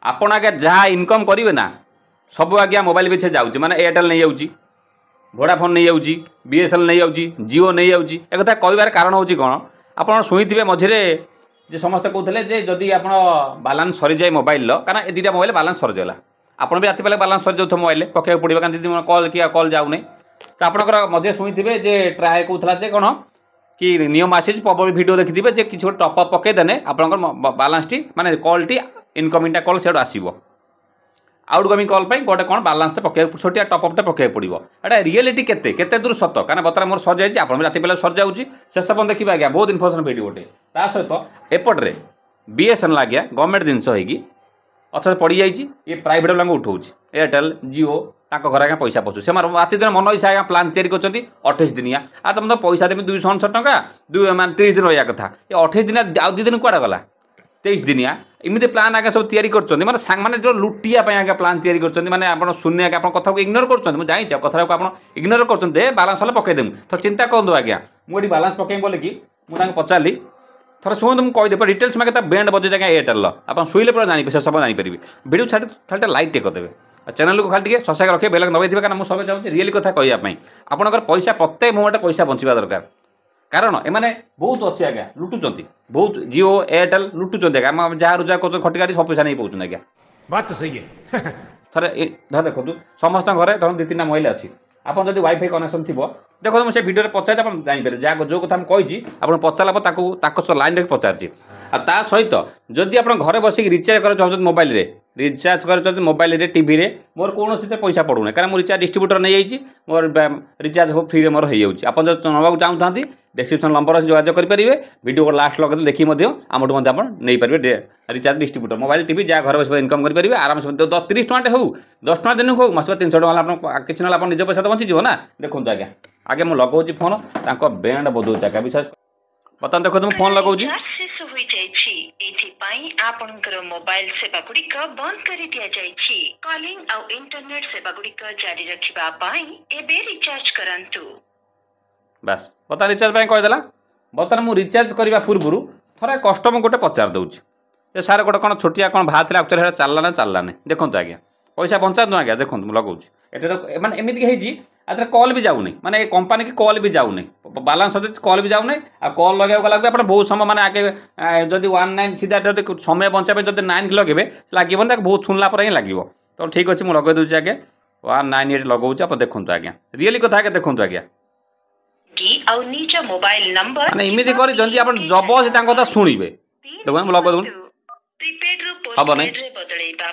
आपण आगे जहाँ इनकम करेंगे ना सब आज्ञा मोबाइल पिछे जाऊँगी माने एयरटेल नहीं जाऊँगी वोडाफोन नहीं जाऊँगी बीएसएल नहीं जाऊँगी जियो नहीं जाऊँगी एक कहबार कारण हूँ कौन आप शुणी मझे जे समस्ते कहते जे जदि आप बालान्स सरी जाए मोबाइल कारण ए दुटा मोबाइल बालान्स सरीगला आपड़ भी राति बेला बालान्स सरी जाऊ मोबाइल पकेक पड़े कहीं कल कि कल जाऊनी तो आपंकर मजे शुणी जे ट्राए कहला जे कौन कि नियम आसी भिडियो देखिथे जे किसी गोटे टपअप पकईदेने आपंकर बालान्स टी माने कल टी इनकमिंगटा कल से आसो आउट गोइंग कल गोटे कौन बालान्स पके छोटिया टपअपटे पकेक पड़ो एटा रियलिटी केते दूर सत कारण बर्तमान मोर सर जाइए आप राति बेला सर जाऊँगी शेष पर्यटन देखिए आज्ञा बहुत इनफर्मेशन भिडियो गोटे ता सहित एपट्रे बीएसएनएल आज्ञा गवर्नमेंट जिनस होगी अच्छा पड़ जाइए ये प्राइवेट वाला उठाऊँ एयरटेल जियो ताक घर आज्ञा पैसा पशु से राति दिन मन इच्छा आज्ञा प्लान तैयारी कर 28 दिनिया आ तुम तो पैसा देवी 269 टका 30 दिन रहा कथा ये 28 दिन आउ 2 दिन कुआडे गला 23 दिनिया इमती प्लान आगे सब तैयारी कर माने जो लुटिया आगे प्लान तैयारी कर माने आप शून्य आगे कथा को इग्नोर कर जानी कथा को आप इग्नोर कर बालान्स वाला पकईदेमु तो चिंता करूँ आज्ञा मुझे बालान्स पकईम बोले कि मुझे पचारि थोड़ा शुणु मुझे कहीदे रिटेल्स मागे बैंड बजे आज्ञा एयरटेल आप शुले पूरा जानी से सब जानीपर भिडियो छाड़ी खाली लाइक टे करदेवे चैनल को खाली सब्सक्राइब रखिए बेल दबाई थे कारण मुझे चाहूँगी रियल कथा कहवाई आपंकर पैसा प्रत्येक मोमेंट पैसा बंचा दरकार कारण एमाने बहुत अच्छे आज्ञा लुटुंट बहुत जियो एयरटेल लुटुंट आज्ञा जहाँ रोजगार कर खटिकाटी सब पैसा नहीं पाँच आज्ञा बात तो सही है थे धर देखो समस्त घर धर 2-3 महिला अच्छी आप जब वाइफाई कनेक्शन थी देखो मुझे भिडियो पचार आप जापर जहाँ जो कथा मुझे आप पचारा लाइन रखी पचार ता सहित जदि आप घरे बसिक रिचार्ज कर चाहते मोबाइल रे रिचार्ज कर मोबाइल रे टीवी रे मोर कौन पैसा पड़ूना कारण मुझे रिचार्ज डिस्ट्रीब्यूटर नहीं जाइए मोर रिचार्ज हो फ्री मोर हो जाऊँगी आप जो नवाक चाहूँ डिस्क्रिप्शन नंबर अच्छे जोगाजोग करेंगे वीडियो को लास्ट लगे देखिए आमठू नहीं पारे रिचार्ज डिस्ट्रीब्यूटर मोबाइल टीवी जहाँ घर बस इनकम करेंगे आराम से 30 टଙ୍କା हो 10 टଙ୍କା दिन हो मस 300 टଙ୍କା किसी ना निज पैसा तो बंचीज ना देखो आज्ञा आगे मुझे लगौची फोन बैंड बदलुच आज्ञा विश्वास बर्तमान देखो मुझे फोन लगौची मोबाइल सेवा गुड़िक बंद कर दिया जाइछि कॉलिंग और इंटरनेट सेवा गुड़िक जारी रखिबा पाई एबे रिचार्ज करंतु बस बता रिचार्ज कहीदेला बर्तमान मुझे रिचार्ज करने पूर्व थोड़ा कस्टमर गोटे पचार दूसरी सार गोटे कौन छोटिया कौन बाहर एक्चुअली चलला ना चलला नहीं देखो आज्ञा पैसा बंचा दूँ आज्ञा देखो लगौची ये मैंने एमती आदि कल भी जाऊनी माने कंपनी की कल भी जाऊनी बालान्स सज कल भी जाऊनी आ कल लगे गला आप बहुत समय माने आगे जदि 19 सीधा समय बचाई जब 9 की लगे लगे बहुत शुणला हिं लगे तो ठीक अच्छे मुझे लगे दूसरी आगे 198 लगौचे आप देखो आज्ञा रियली कथा आगे देखो आज्ञा माने इमिति कर जब से कथा शुणे देखो मुझे लगे दूँ हम ना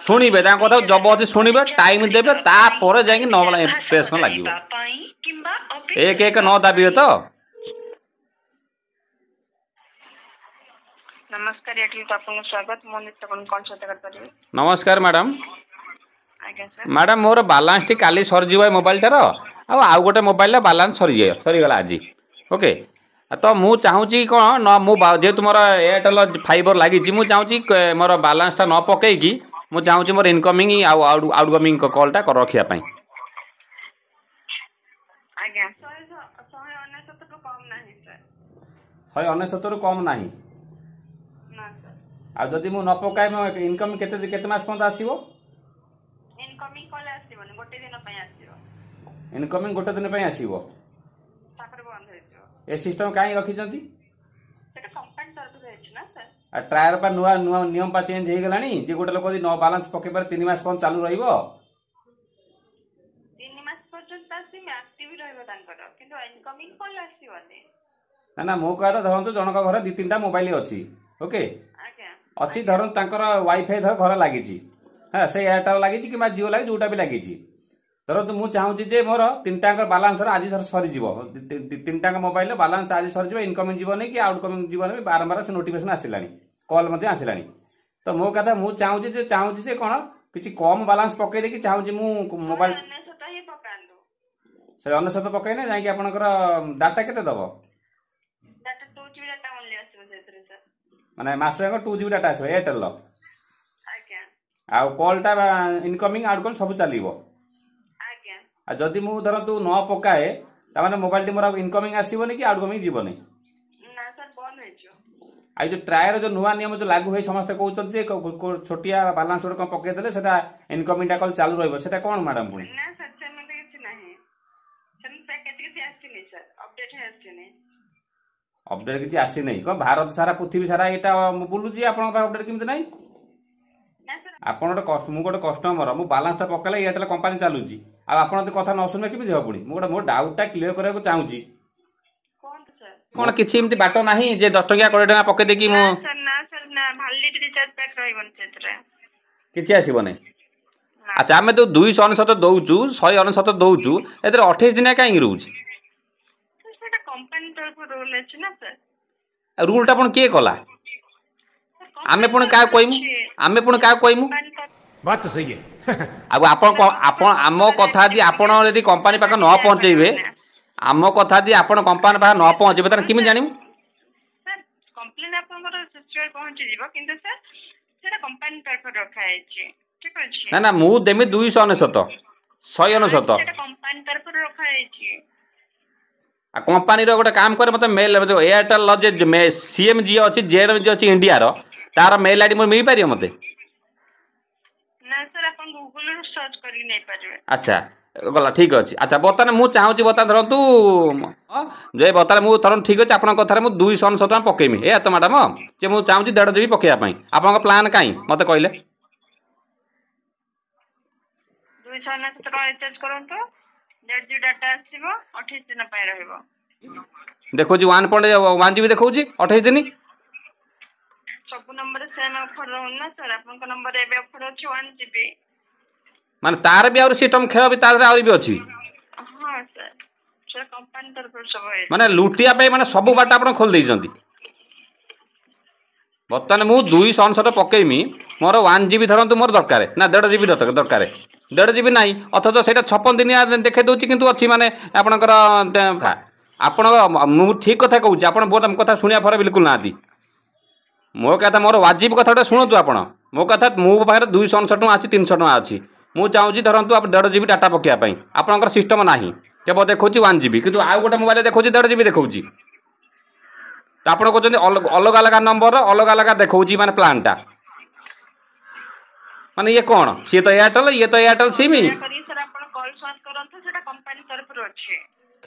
शुणे कथा जब अच्छे शुणे टाइम देवे तापर जा प्रेस में लगे 119 दाबी तो नमस्कार स्वागत नमस्कार मैडम मैडम मोर बालान्स टी काली सरीज मोबाइल टार आउ गोटे मोबाइल बालान्स सरीगला आज ओके तो मु चाहूँगी कौन न जेहेतु मोर एयरटेल फाइबर लगी मुझे चाहूँगी मोर बालान्सटा न पकईकि मुझे चाहूँगी मोर इनकमिंग आउट गोइंग कलटा रखापी 169 कम ना आदि मु न पकाए इनकम केते मास पर्यंत आसीबो इनकमिंग गोटे दिन पे आसीबो ए सिस्टम कहीं रखी ट्रायर पर नुआ नुआ नियम पा चेंज हो गलानी जे गोटे लोक न बालान्स पके पर 3 मास पर्यंत चालू रहिबो 3 मास पर्यंत सिम एक्टिव रहबो तांकर किंतु इनकमिंग कॉल आसीबोनी ना ना मो कहता धरतु जनक घर 2-3टा मोबाइल अच्छी ओके अच्छी धरतु तांकर वाईफाई धर घर लगी हाँ से एयरटेल लगी कि जियो लगी जोटा भी लगी धरतु मुझे चाहूँगी जे मोर 3टा बालान्स आज सरीज 3टा मोबाइल बालान्स आज सरीज इनकमिंग जीवन कि आउटकमिंग जीवन भी बारंबार से नोटिफिकेशन आसला कल आसला तो मो कथा मुझे चाहूँगी कौन कि कम बालान्स पकई कि चाहूँगी मु मोबाइल से 169 पकईना जाकि आपंकर डाटा केते दब माने मास 2 GB डाटा आसो एयरटेल आउ कॉलटा इनकमिंग आउटकम सब चलो जदि मु धरतु न पकाए मोबाइल टी मोर इनकमिंग आसबनी कि आउटगोइंग जीवनी आई जो ट्रायर जो नुआ नियम जो लागू है समस्त कहते छोटिया बालांस गोटे कौन पकईदे से इनकमिंग कल चालू रहा कौन मैडम पुणी ना सर सेमते କିଛି ନାହିଁ ସେମିତି କିଛି ଆସିନି ସାର୍ ଅପଡେଟ୍ ଆସିନି अपडेट किसी आसी नहीं कौन भारत सारा पृथ्वी सारा यहाँ बुलूची आप अपडेट केमती ना आप गोटे कस्टमर मु बालांस पकड़े एयरटेल कंपानी चलुची आप कथा न शुणे केमी हम पुणी मुझे मो डाउटा क्लीयर करने चाहिए कौन किसी एमती बाट ना जे 10 टंकिया 20 टंका पकई देकी किसी आसब ना अच्छा आम तो 299 दौचु 199 दौचु ए 28 दिन कहीं रोचे रूलटा पुणी किए कला आमे पुणी क्या कहमु आमे पुणी क्या कहमु बात तो सही है अब आपण आम कथा दी आपण यदि कंपनी पाख न पहुंचेबे आम कथा दी आपण कंपनी पाख न पहुंचेबे त किमि जानिमु कंप्लेन आपनकर सिस्टर पहुंची जीवो किंतु सर सेटा कंपनी तरफ रखा है ठीक अछि ना ना मु देमी 299 199 सेटा कंपनी तरफ रखा है आ कंपनी रो गोटे काम करे मते मेल जो एयरटेल जे सीएम जी अछि जेएम जी अछि इंडिया रो तार मेल आईडी मिल पारियो मते ना सर अपन गूगल रो सर्च करी नै पारिबे अच्छा गला ठीक अछि अच्छा बर्तमान मु चाहूची बर्तमान धरंतु जे बर्तमान मु थरन ठीक अछि आपन कथारे मु 299 टका पकेमी ए तो मैडम जे मु चाहूची 1.5 जीबी पकेया पई आपन प्लान काई मते कहले 299 टका रिचार्ज करंतो 1.5 जीबी डाटा आसीबो 28 दिन पय रहइबो देखो जी 1.1 जीबी देखौ जी 28 दिन सब नंबर सेम ऑफर रहन ना सर आपन का नंबर एबे ऑफर अछि 1 जीबी माने तार भी और सिस्टम खेल भी तार और भी अछि हां सर सर कंपनी तरफ सब है माने लुटिया पे माने सब बाट आपन खोल देई जंती बर्तमान मु 299 पकेमी मोर 1 जीबी धरंतु मोर दरकार ना 1.5 जीबी दरकार 1.5 जीबी नहीं अथच सेटा 56 दिन देखे दउची किंतु अछि माने आपनकर आपण मु ठीक कथा कहूची आपण बहुत कथा सुनिया फर बिल्कुल नादी मो कथा मोर वाजिब कथा शुणु आपण मो कथा मो पाखे 299 टका अच्छी 300 टका अच्छी मु चाहूँ धरतु आप 1.5 जीबी डाटा पकाइवाई आपंकर सिस्टम ना केवल देखा 1 जीबी कितु आउ गोटे मोबाइल देखा 1.5 जीबी देखा तो आप कहते अलग अलग नंबर अलग अलग देखा माने प्लानटा माने ये कौन सी तो एयरटेल सिम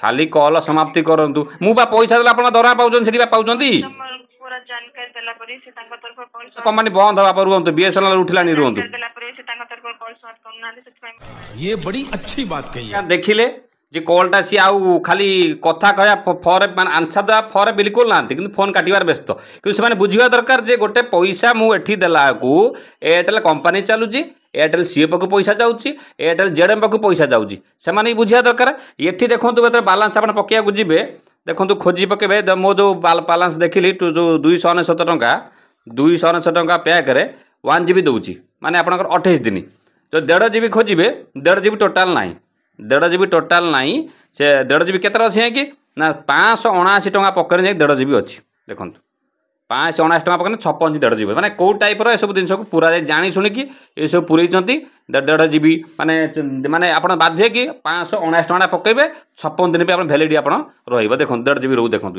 खाली कॉल समाप्ति करंतु मु बा पैसा देला आपण दरा पाउछन सेठी बा पाउछंती पूरा जानकारी देला परी से तांका तरफ कॉल कंपनी बंद हवा पर रुहंतु बीएसएनएल उठिलानी रुहंतु देला परी से तांका तरफ कॉल सॉल्व करना दे से ये बड़ी अच्छी बात कही है देखिले जे कॉलटा सी आउ खाली कथा कहया फॉर माने आंसर दा फॉर बिल्कुल नांती किंतु फोन काटिबार व्यस्त कि से माने बुझिबा दरकार जे गोटे पैसा मु एठी देला को एयरटेल कंपनी चालुची एयरटेल सीए पाखु पैसा जाऊँगी एयरटेल जेडएम पाखु पैसा जाऊँगी से बुझा दरकार ये देखो बे बालांस आप पकड़ा जी देखो खोजी पकेबे मो जो बालांस देखिली जो 299 टका 299 टका पैक्रे 1 जीबी दूची माने आपंकर 28 दिन जो 1.5 जीबी खोजे 1.5 जीबी टोटाल ना 1.5 जीबी टोटाल ना से 1.5 जीबी केतर अच्छे कि ना 579 टका पकड़े जाए 1.5 जीबी अच्छी देखो 579 टका पकड़े 56 1.5 जीबी माने कौ टाइप सब जिन को पूरा जानी शुणिकी ये सब पूरे 1.5 जीबी माने माने आप बाध्य कि 579 टका पकेबे 56 दिन पे आप भैलिडी आप देखो 1.5 जीबी रो देखो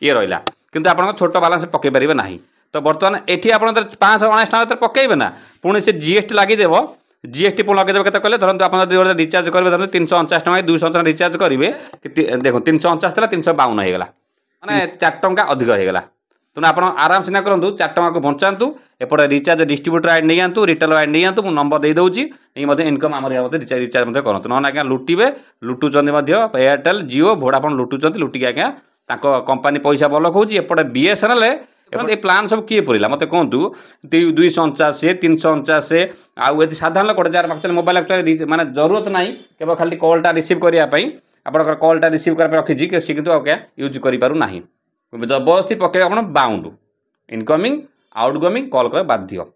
ये रहा किंतु आप छोट बालांस पकई पारे ना तो बर्तमान ये आप 579 टका पकेबे ना पुणी से जीएसटी लगिदेव जीएसटी पुणी लगे के कहले धरत आप रिचार्ज करेंगे धरत 349 टका 200 रिचार्ज करेंगे देखो 349 था 352 होगा माने 4 टका अधिक होगा तेना आप आराम से ना करूँ 4 टका को बचातु एपटे रिचार्ज डिस्ट्रीब्यूटर आईड नहीं आंतु रिटेल आईड नहीं आंतु नंबर दे दूँगी इनकम आम रिचार्ज करूँ ना आज्ञा लुटिबे लुटुंट एयरटेल जियो वोडाफोन लुटुंट लुटिकी आज्ञा कंपनी पैसा बल कौच एपटे बीएसएनएल ये प्लान सब किए पड़ा मत कहतु 249 349 आउ साधारण लोक एक्चुअली मोबाइल एक्चुअली माने जरूरत ना केवल खाली कॉलटा रिसीव करने आपंकर कॉलटा रिसीव करने रखी सी कितु क्या यूज करना जबरदस्ती पकड़ आप बाउंड इनकमिंग आउटगोइंग कॉल कर बाध्य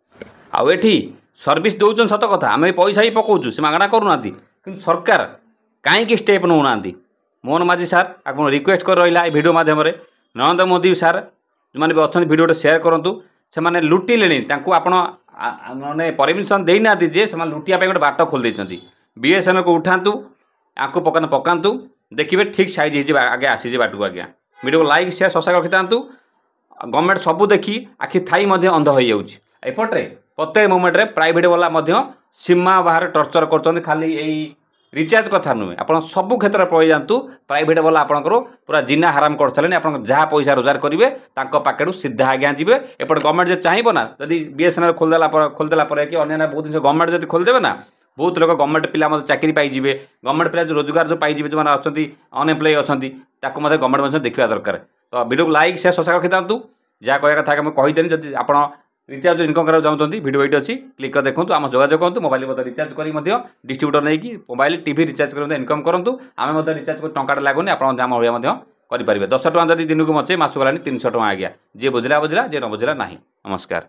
आउ एठी सर्विस दौन सत कथा आम पैसा ही पकाउछु से मागणा करूना कि सरकार कहीं स्टेप नौना मोहन माझी सार आपको रिक्वेस्ट कर रहा वीडियो माध्यम नरेंद्र मोदी सार जो मैंने भी अच्छा भिडियो शेयर करूँ से लुटिले आपण मैंने परमिशन देना जे से लुटिया गोटे बाट खोल देती बीएसएनएल को उठातु आपको पकातु देखिए ठीक सैज आगे आसी बाटू आज्ञा वीडियो को लाइक शेयर सब्सक्राइब रखी था गवर्नमेंट सबू देखी आखि थी अंध हो जाऊँगी एपटे प्रत्येक मोमेंटे प्राइवेट वाला सीमा बाहर टर्चर कर खाली यही रिचार्ज कथा नुहे आप सबू क्षेत्र में पड़े जातु प्राइवेट वाला आपंकर पूरा जिना हाराम कर सारे आप जहाँ पैसा रोजगार करेंगे पाखे सीधा आज्ञा जी एपटे गवर्नमेंट जो चाहिए ना जदि बीएसएनएल खोलदेला कि अन्य बहुत जिन गवर्नमेंट जब खोलदेवे ना बहुत लोग गवर्नमेंट पिला चाकरी पाइबे गवर्नमेंट पिला जो रोजगार जो पाइबे जो अच्छा अनएम्प्लॉय अच्छा गवर्नमेंट देखा दरकार तो वीडियो को लाइक शेयर सब्सक्राइब रखिता जहाँ कह कथा मुझे कहीदेनी जब आप रिचार्ज इनकम करा चाहते वीडियो ये अच्छी क्लिक कर देखो आम जोगाजोग करूँ मोबाइल रिचार्ज कर डिस्ट्रीब्यूटर नहीं मोबाइल टीवी रिचार्ज कर इनकम करूँ आम रिचार्ज कर टंका लगुनि आप करेंगे 10 टଙ୍କା जब दिन को मचे मास गलानी 300 टଙ୍କା आज्ञा जी बुझला बुझला जी न बुझला ना नमस्कार।